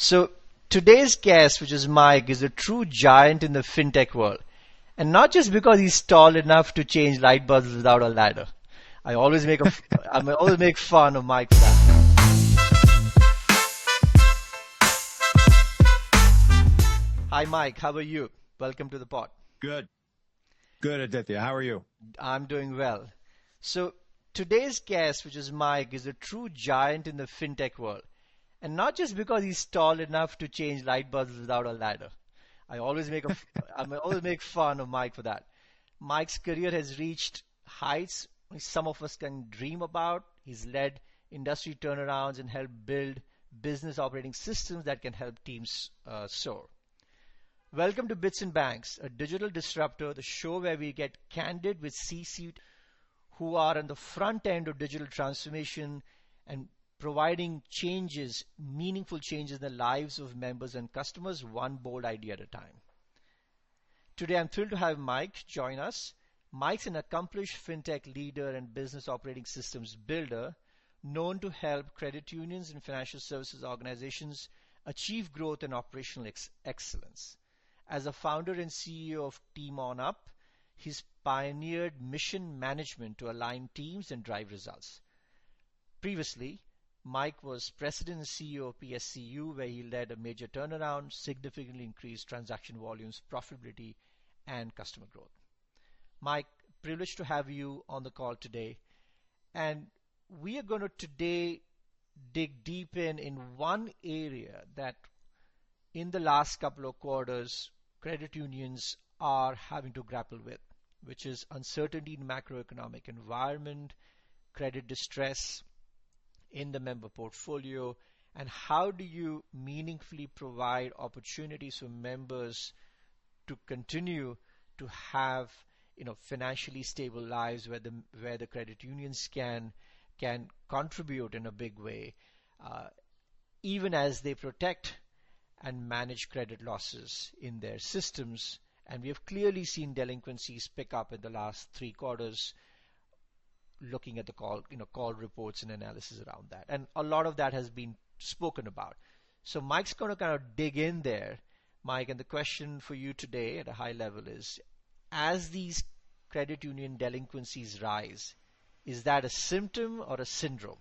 So today's guest, which is Mike, is a true giant in the fintech world. And not just because he's tall enough to change light bulbs without a ladder. I always make fun of Mike for that. Hi Mike, how are you? Welcome to the pod. Good. Good, Aditya. How are you? I'm doing well. So today's guest, which is Mike, is a true giant in the fintech world. And not just because he's tall enough to change light bulbs without a ladder. I always make fun of Mike for that. Mike's career has reached heights some of us can dream about. He's led industry turnarounds and helped build business operating systems that can help teams soar. Welcome to Bits and Banks, a digital disruptor, the show where we get candid with C-suite who are on the front end of digital transformation and providing changes, meaningful changes in the lives of members and customers, one bold idea at a time. Today, I'm thrilled to have Mike join us. Mike's an accomplished fintech leader and business operating systems builder, known to help credit unions and financial services organizations achieve growth and operational excellence. As a founder and CEO of TeamOnUP, he's pioneered mission management to align teams and drive results. Previously, Mike was president and CEO of PSCU, where he led a major turnaround, significantly increased transaction volumes, profitability, and customer growth. Mike, privileged to have you on the call today. And we are going to today dig deep in one area that in the last couple of quarters, credit unions are having to grapple with, which is uncertainty in macroeconomic environment, credit distress in the member portfolio, and how do you meaningfully provide opportunities for members to continue to have financially stable lives where the credit unions can contribute in a big way, even as they protect and manage credit losses in their systems. And we have clearly seen delinquencies pick up in the last 3 quarters, looking at the call reports and analysis around that. And a lot of that has been spoken about. So Mike's going to kind of dig in there, Mike, and the question for you today at a high level is, as these credit union delinquencies rise, is that a symptom or a syndrome?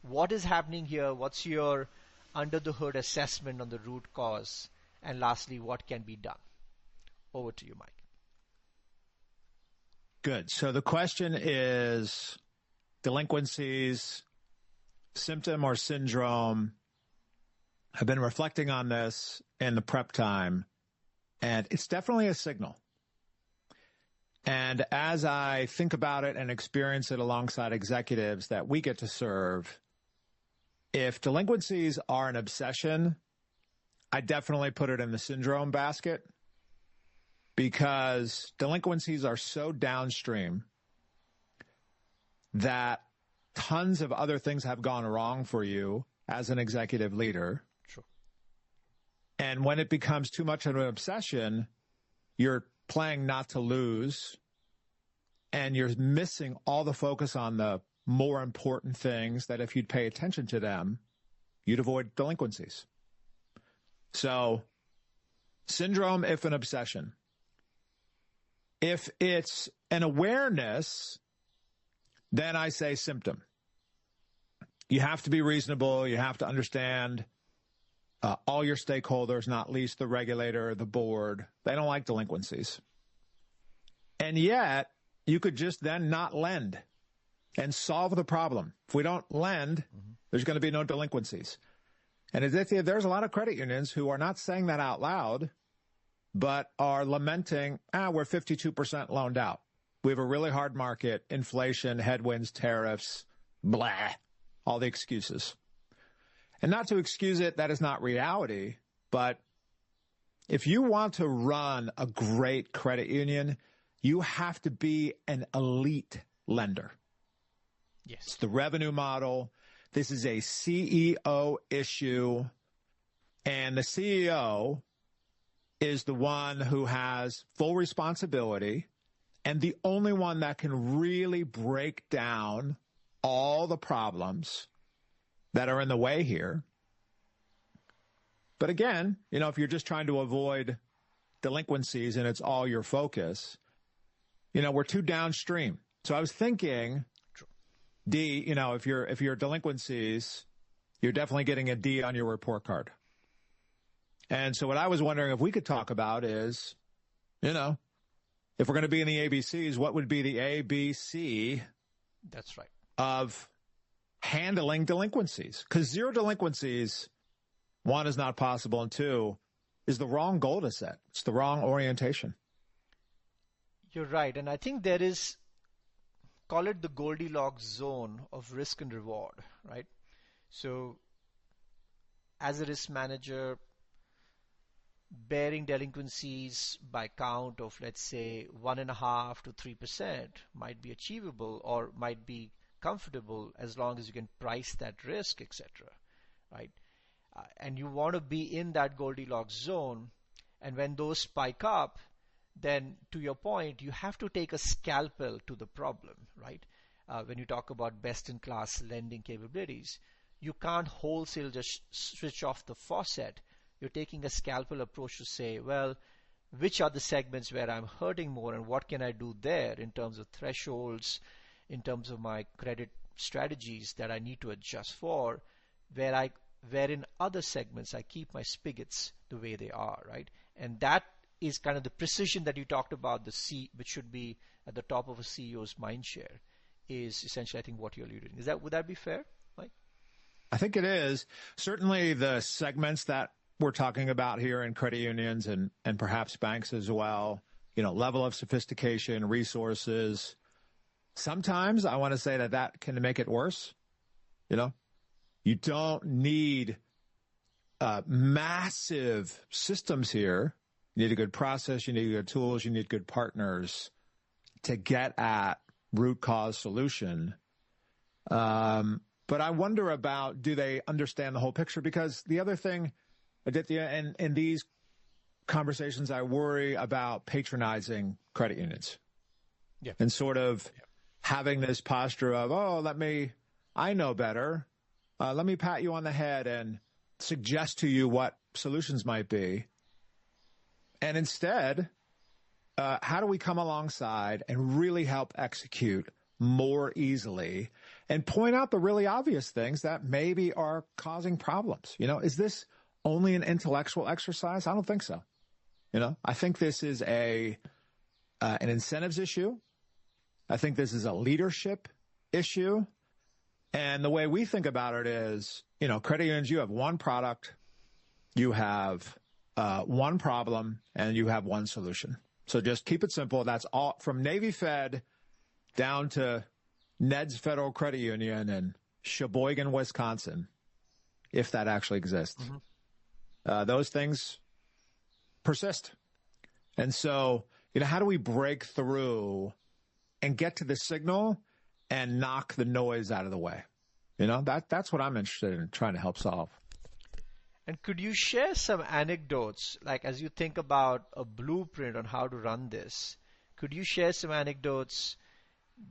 What is happening here? What's your under the hood assessment on the root cause? And lastly, what can be done? Over to you, Mike. Good. So the question is delinquencies, symptom or syndrome. I've been reflecting on this in the prep time, and it's definitely a signal. And as I think about it and experience it alongside executives that we get to serve, if delinquencies are an obsession, I definitely put it in the syndrome basket, because delinquencies are so downstream that tons of other things have gone wrong for you as an executive leader. Sure. And when it becomes too much of an obsession, you're playing not to lose, and you're missing all the focus on the more important things that if you'd pay attention to them, you'd avoid delinquencies. So syndrome if an obsession. If it's an awareness, then I say symptom. You have to be reasonable. You have to understand all your stakeholders, not least the regulator, the board. They don't like delinquencies. And yet, you could just then not lend and solve the problem. If we don't lend, there's going to be no delinquencies. And Aditya, there's a lot of credit unions who are not saying that out loud, but are lamenting, we're 52% loaned out. We have a really hard market, inflation, headwinds, tariffs, blah, all the excuses. And not to excuse it, that is not reality, but if you want to run a great credit union, you have to be an elite lender. Yes. It's the revenue model. This is a CEO issue, and the CEO is the one who has full responsibility and the only one that can really break down all the problems that are in the way here But again, if you're just trying to avoid delinquencies and it's all your focus, we're too downstream. So I was thinking, D, if you're delinquencies, you're definitely getting a D on your report card. And so what I was wondering if we could talk about is, if we're going to be in the ABCs, what would be the ABC? That's right. Of handling delinquencies? Because zero delinquencies, one, is not possible, and two, is the wrong goal to set. It's the wrong orientation. You're right. And I think there is, call it the Goldilocks zone of risk and reward, right? So as a risk manager, bearing delinquencies by count of, let's say, 1.5 to 3% might be achievable or might be comfortable as long as you can price that risk, etc. Right? And you want to be in that Goldilocks zone. And when those spike up, then to your point, you have to take a scalpel to the problem, right? When you talk about best-in-class lending capabilities, you can't wholesale just switch off the faucet. You're taking a scalpel approach to say, well, which are the segments where I'm hurting more and what can I do there in terms of thresholds, in terms of my credit strategies that I need to adjust for, where in other segments I keep my spigots the way they are, right? And that is kind of the precision that you talked about, which should be at the top of a CEO's mind share, is essentially, I think, what you're alluding. Would that be fair, Mike? I think it is. Certainly the segments that we're talking about here in credit unions and perhaps banks as well, level of sophistication, resources. Sometimes I want to say that can make it worse. You don't need massive systems here. You need a good process. You need good tools. You need good partners to get at root cause solution. But I wonder about, do they understand the whole picture? Because the other thing, Aditya, in these conversations, I worry about patronizing credit unions. Yeah. And sort of having this posture of, I know better. Let me pat you on the head and suggest to you what solutions might be. And instead, how do we come alongside and really help execute more easily and point out the really obvious things that maybe are causing problems? Is this only an intellectual exercise? I don't think so. I think this is an incentives issue. I think this is a leadership issue. And the way we think about it is, credit unions, you have one product, you have one problem, and you have one solution. So just keep it simple. That's all from Navy Fed down to Ned's Federal Credit Union in Sheboygan, Wisconsin, if that actually exists. Mm-hmm. Those things persist. And so, how do we break through and get to the signal and knock the noise out of the way? That's what I'm interested in trying to help solve. And could you share some anecdotes, like as you think about a blueprint on how to run this, could you share some anecdotes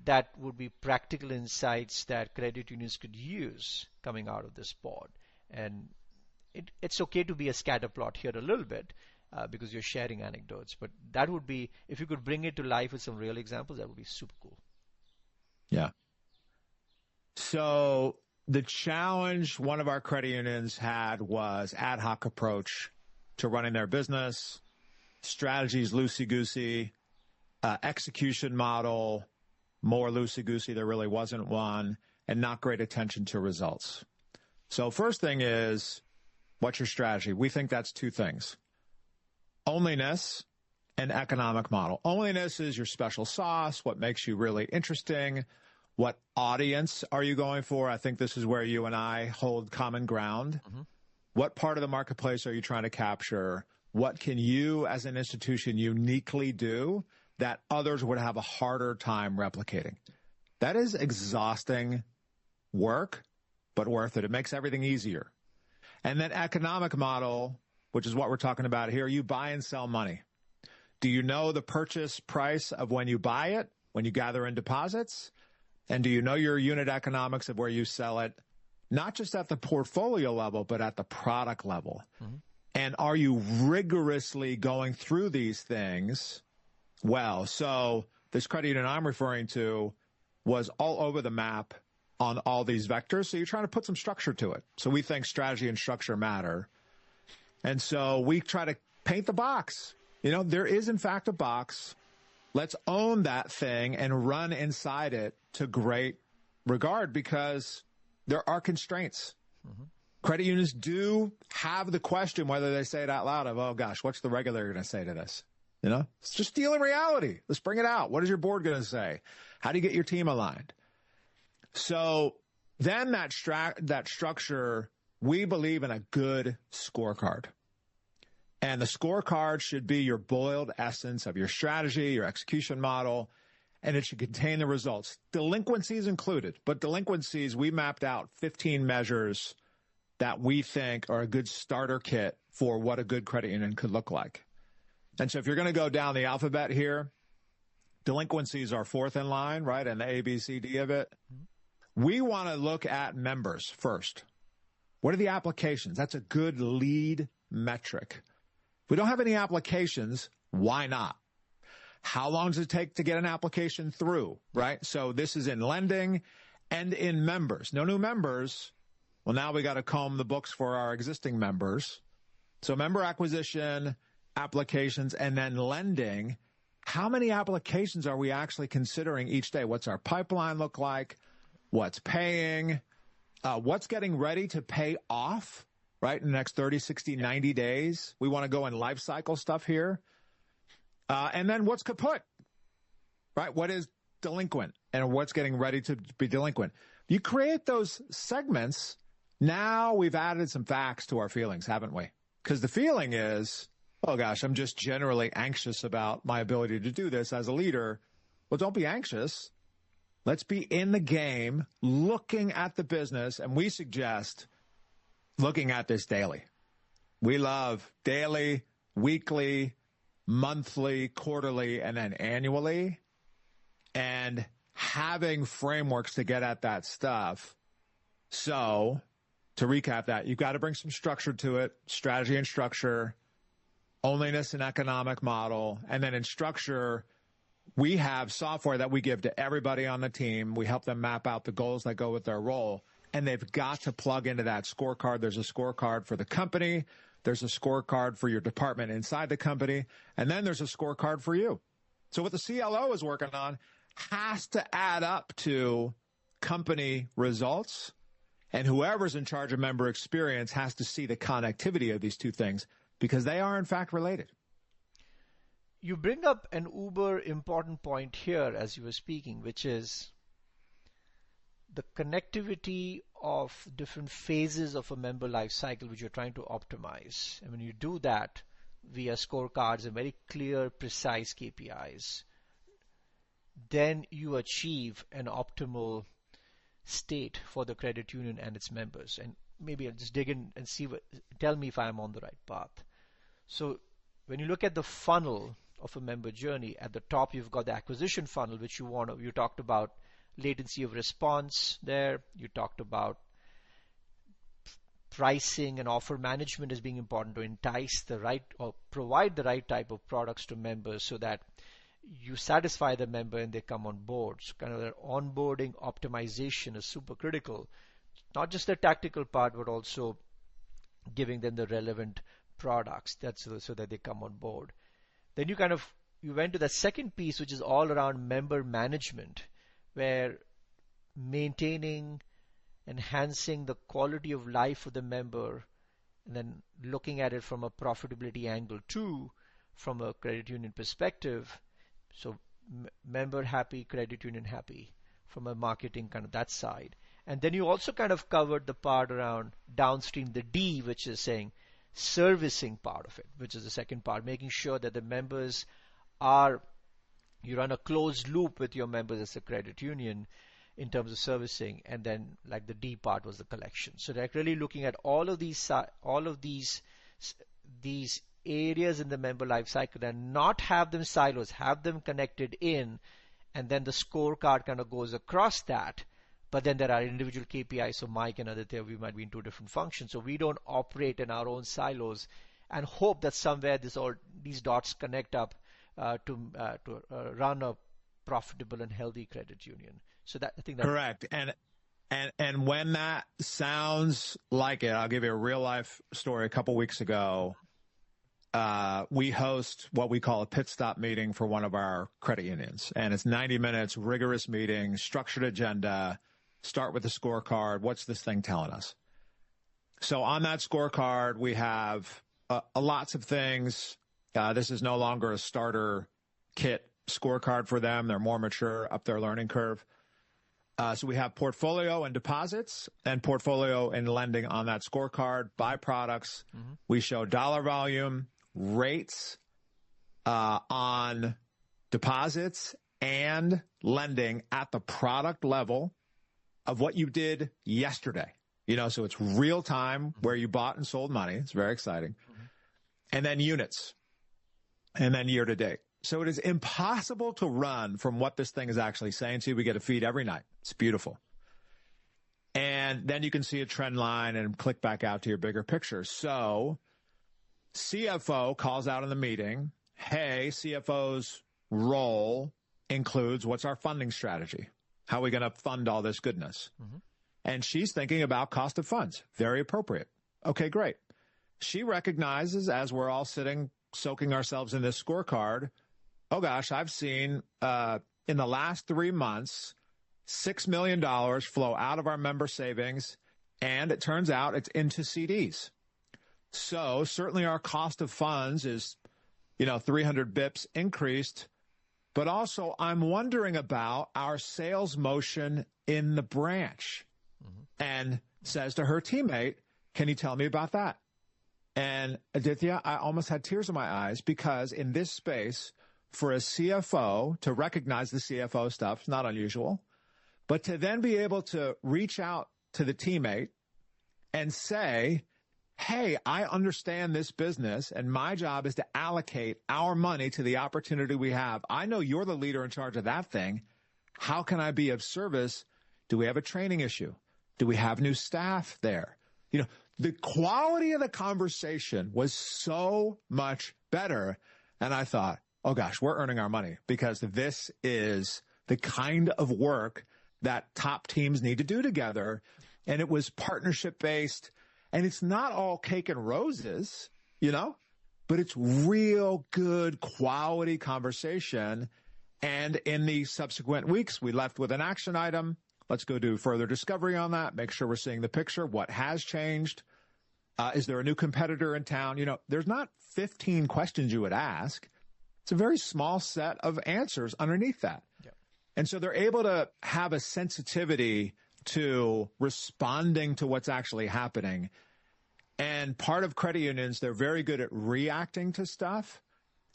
that would be practical insights that credit unions could use coming out of this board? And it's okay to be a scatter plot here a little bit because you're sharing anecdotes, but that would be, if you could bring it to life with some real examples, that would be super cool. Yeah. So the challenge one of our credit unions had was ad hoc approach to running their business, strategies loosey-goosey, execution model more loosey-goosey. There really wasn't one, and not great attention to results. So first thing is, what's your strategy? We think that's two things: onlyness and economic model. Onlyness is your special sauce, what makes you really interesting. What audience are you going for? I think this is where you and I hold common ground. Mm-hmm. What part of the marketplace are you trying to capture? What can you as an institution uniquely do that others would have a harder time replicating? That is exhausting work, but worth it. It makes everything easier. And then economic model, which is what we're talking about here, you buy and sell money. Do you know the purchase price of when you buy it, when you gather in deposits? And do you know your unit economics of where you sell it, not just at the portfolio level, but at the product level? Mm-hmm. And are you rigorously going through these things? Well, so this credit union I'm referring to was all over the map on all these vectors. So you're trying to put some structure to it. So we think strategy and structure matter. And so we try to paint the box. There is, in fact, a box. Let's own that thing and run inside it to great regard because there are constraints. Mm-hmm. Credit unions do have the question, whether they say it out loud, of, oh, gosh, what's the regulator going to say to this? It's just dealing reality. Let's bring it out. What is your board going to say? How do you get your team aligned? So then that structure, we believe in a good scorecard. And the scorecard should be your boiled essence of your strategy, your execution model, and it should contain the results. Delinquencies included, but delinquencies, we mapped out 15 measures that we think are a good starter kit for what a good credit union could look like. And so if you're going to go down the alphabet here, delinquencies are fourth in line, right, and the A, B, C, D of it. We want to look at members first. What are the applications? That's a good lead metric. If we don't have any applications, why not? How long does it take to get an application through, right? So this is in lending and in members. No new members. Well, now we got to comb the books for our existing members. So member acquisition, applications, and then lending. How many applications are we actually considering each day? What's our pipeline look like? What's paying? What's getting ready to pay off, right, in the next 30, 60, 90 days? We want to go in life cycle stuff here. And then what's kaput, right? What is delinquent and what's getting ready to be delinquent? You create those segments. Now we've added some facts to our feelings, haven't we? Because the feeling is, oh gosh, I'm just generally anxious about my ability to do this as a leader. Well, don't be anxious. Let's be in the game, looking at the business, and we suggest looking at this daily. We love daily, weekly, monthly, quarterly, and then annually, and having frameworks to get at that stuff. So to recap that, you've got to bring some structure to it, strategy and structure, onlyness and economic model, and then in structure, we have software that we give to everybody on the team. We help them map out the goals that go with their role, and they've got to plug into that scorecard. There's a scorecard for the company. There's a scorecard for your department inside the company, and then there's a scorecard for you. So what the CLO is working on has to add up to company results, and whoever's in charge of member experience has to see the connectivity of these two things because they are, in fact, related. You bring up an uber important point here as you were speaking, which is the connectivity of different phases of a member life cycle which you're trying to optimize. And when you do that via scorecards and very clear, precise KPIs, then you achieve an optimal state for the credit union and its members. And maybe I'll just dig in and tell me if I'm on the right path. So when you look at the funnel of a member journey, at the top you've got the acquisition funnel, which you talked about latency of response there. You talked about pricing and offer management as being important to entice the right or provide the right type of products to members so that you satisfy the member and they come on board. So kind of their onboarding optimization is super critical. Not just the tactical part, but also giving them the relevant products so that they come on board. Then you went to the second piece, which is all around member management, where maintaining, enhancing the quality of life for the member, and then looking at it from a profitability angle too, from a credit union perspective. So member happy, credit union happy from a marketing kind of that side. And then you also kind of covered the part around downstream, the D, which is saying servicing part of it, which is the second part, making sure that the members you run a closed loop with your members as a credit union in terms of servicing, and then like the D part was the collection. So they're really looking at all of these areas in the member life cycle and not have them silos, have them connected in, and then the scorecard kind of goes across that. But then there are individual KPIs. So Mike and Aditya, we might be in two different functions. So we don't operate in our own silos and hope that somewhere these dots connect up to run a profitable and healthy credit union. So that I think that correct. And when that sounds like it, I'll give you a real life story. A couple weeks ago, we host what we call a pit stop meeting for one of our credit unions. And it's 90 minutes, rigorous meeting, structured agenda, start with the scorecard. What's this thing telling us? So on that scorecard, we have lots of things. This is no longer a starter kit scorecard for them. They're more mature, up their learning curve. So we have portfolio and deposits and portfolio and lending on that scorecard by products. Mm-hmm. We show dollar volume, rates on deposits and lending at the product level of what you did yesterday. So it's real time where you bought and sold money. It's very exciting. Mm-hmm. And then units and then year to date. So it is impossible to run from what this thing is actually saying to you. We get a feed every night. It's beautiful. And then you can see a trend line and click back out to your bigger picture. So CFO calls out in the meeting, hey, CFO's role includes what's our funding strategy? How are we going to fund all this goodness? Mm-hmm. And she's thinking about cost of funds. Very appropriate. Okay, great. She recognizes, as we're all sitting, soaking ourselves in this scorecard, oh gosh, I've seen in the last 3 months, $6 million flow out of our member savings, and it turns out it's into CDs. So certainly our cost of funds is, 300 bips increased, but also I'm wondering about our sales motion in the branch. Mm-hmm. And says to her teammate, can you tell me about that? And Aditya, I almost had tears in my eyes because in this space, for a CFO to recognize the CFO stuff is not unusual, but to then be able to reach out to the teammate and say, hey, I understand this business and my job is to allocate our money to the opportunity we have. I know you're the leader in charge of that thing. How can I be of service? Do we have a training issue? Do we have new staff there? The quality of the conversation was so much better. And I thought, oh gosh, we're earning our money because this is the kind of work that top teams need to do together. And it was partnership based, and it's not all cake and roses, but it's real good quality conversation. And in the subsequent weeks, we left with an action item. Let's go do further discovery on that. Make sure we're seeing the picture. What has changed? Is there a new competitor in town? There's not 15 questions you would ask. It's a very small set of answers underneath that. Yep. And so they're able to have a sensitivity to responding to what's actually happening. And part of credit unions, they're very good at reacting to stuff.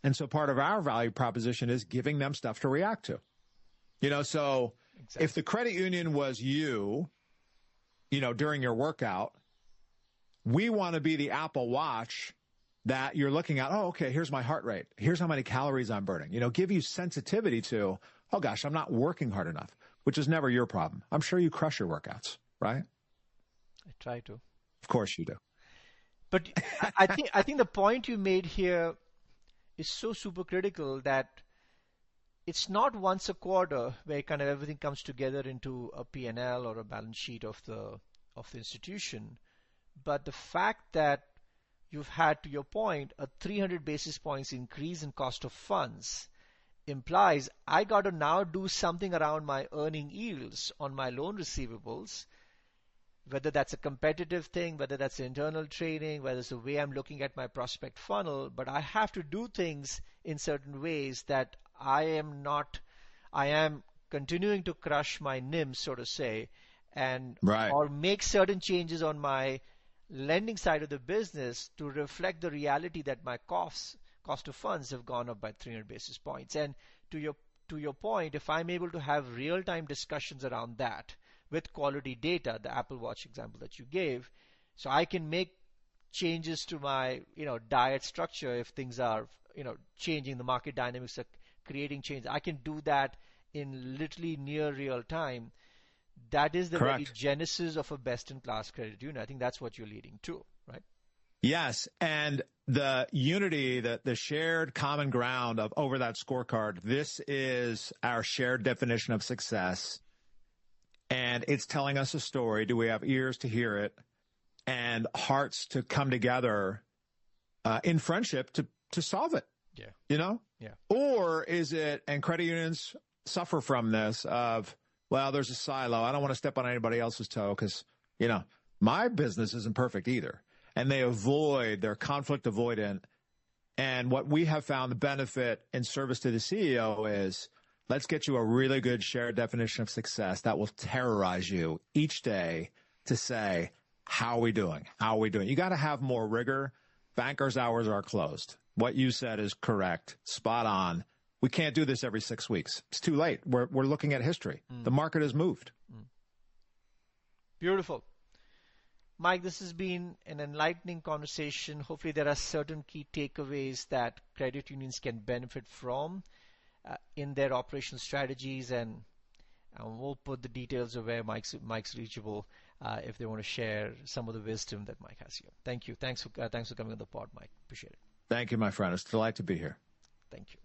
And so part of our value proposition is giving them stuff to react to. So exactly. If the credit union was during your workout, we want to be the Apple Watch that you're looking at. Oh, okay, here's my heart rate. Here's how many calories I'm burning. Give you sensitivity to, oh gosh, I'm not working hard enough, which is never your problem. I'm sure you crush your workouts, right? I try to. Of course you do. But I think the point you made here is so super critical that it's not once a quarter where kind of everything comes together into a P&L or a balance sheet of the institution, but the fact that you've had, to your point, a 300 basis points increase in cost of funds implies I got to now do something around my earning yields on my loan receivables, whether that's a competitive thing, whether that's internal training, whether it's the way I'm looking at my prospect funnel, but I have to do things in certain ways that I am continuing to crush my NIM, so to say, and right. Or make certain changes on my lending side of the business to reflect the reality that my cost of funds have gone up by 300 basis points. And to your point, if I'm able to have real-time discussions around that with quality data, the Apple Watch example that you gave, so I can make changes to my diet structure if things are changing, the market dynamics are creating change. I can do that in literally near real time. That is the very genesis of a best-in-class credit union. I think that's what you're leading to, right? Yes, and the unity, the shared common ground of over that scorecard, this is our shared definition of success. And it's telling us a story. Do we have ears to hear it and hearts to come together in friendship to solve it? Yeah. You know? Yeah. Or is it, and credit unions suffer from this of, well, there's a silo. I don't want to step on anybody else's toe because, my business isn't perfect either. And they avoid, they're conflict avoidant. And what we have found the benefit in service to the CEO is, let's get you a really good shared definition of success that will terrorize you each day to say, how are we doing? How are we doing? You got to have more rigor. Bankers' hours are closed. What you said is correct. Spot on. We can't do this every 6 weeks. It's too late. We're looking at history. The market has moved. Beautiful. Mike, this has been an enlightening conversation. Hopefully there are certain key takeaways that credit unions can benefit from in their operational strategies, and we'll put the details of where Mike's reachable if they want to share some of the wisdom that Mike has here. Thank you. Thanks for coming on the pod, Mike. Appreciate it. Thank you, my friend. It's a delight to be here. Thank you.